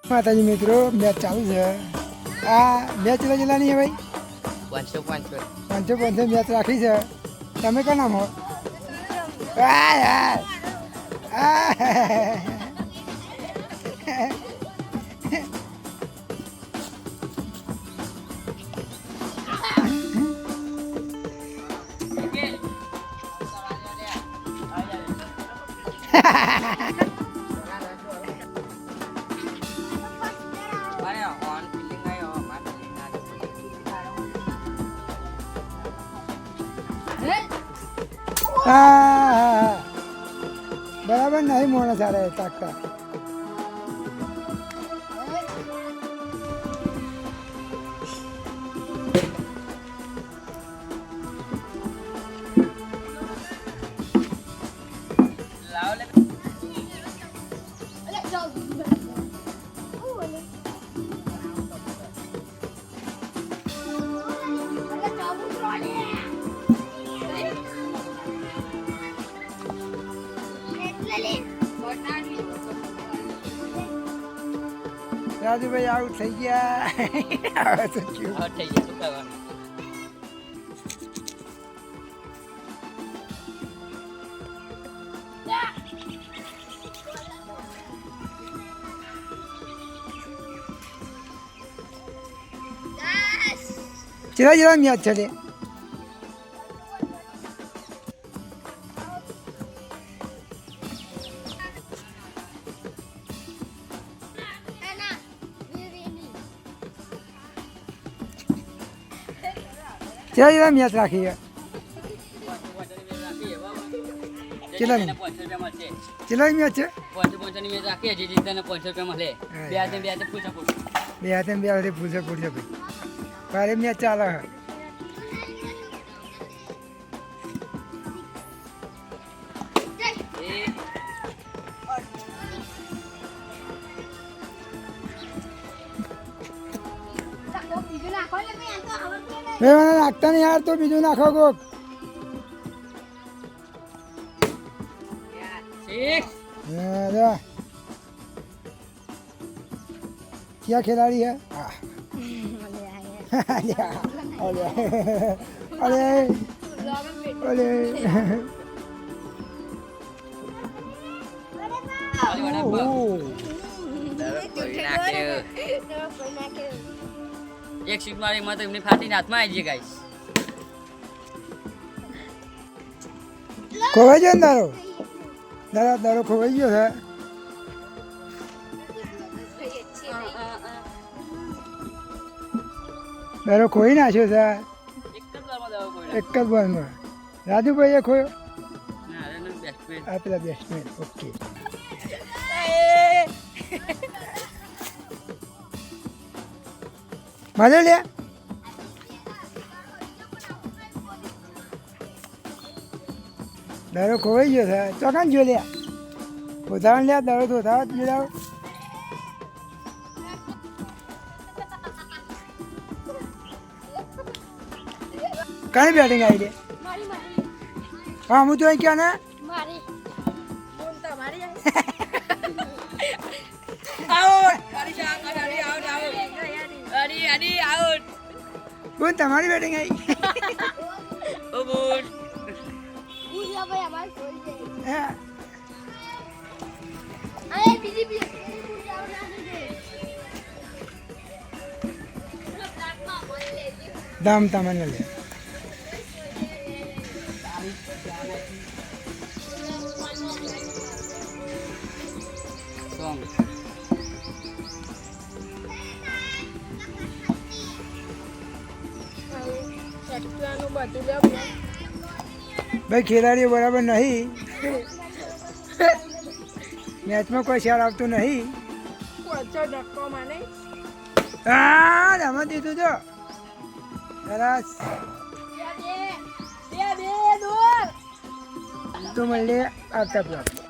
માતાજી મિત્રો મેચ ચાલુ છે આ મેચ જલાની है भाई 500 મેચ રાખી છે તમે કયા નામ હો बराबर नहीं मोना चाह रहे ताकता राजू भाई आउट થઈ ગયા આઉટ થઈ ગયા શું કરવાનું ચલા જરા મેચ ચલે चला मैच राखी है चला चला मैच है पूछे भाई मैच चाला है मैंने नाखता नहीं यार तो बीजू नाखो को क्या खिलाड़ी है अरे अरे एक शूट मारे मत एमने फाटी हाथ में आई जी गाइस खोवाई जो दारो दारो दारो खोवाई जो है दारो खोई ना छो सा एक कल बार में राजू भाई ये खोयो ना अरे ना बैट्समैन आ पेला बैट्समैन ओके मजा लिया दारो खोवाई गयो था ચોકાન જો લ્યા ઉદાહરણ લ્યા દારો તો ઉદાહરણ જો લાવ કઈ બેટિંગ આવી લે હા હું તો ક્યાં ને મારી બોલ તમારી आउट अरे आउट आउट अरे अरे आउट બોલ તમારી બેટિંગ આવી ओ बोल ભૂલ્યા ભાઈ અમાર કોઈ દે હા અરે બીજી ભૂલ્યા ના દે પ્લાટમાં બોલ લે દામ તમને લે सॉन्ग સટવાનું બધું લે भाई खिलाड़ियों बराबर नहीं मैच में कोई ख्याल આવતું नहीं કોચો ડક્કો માને હા રમત દીધું જો સરસ દે દૂર તો મળીએ આવતા બ્લોગ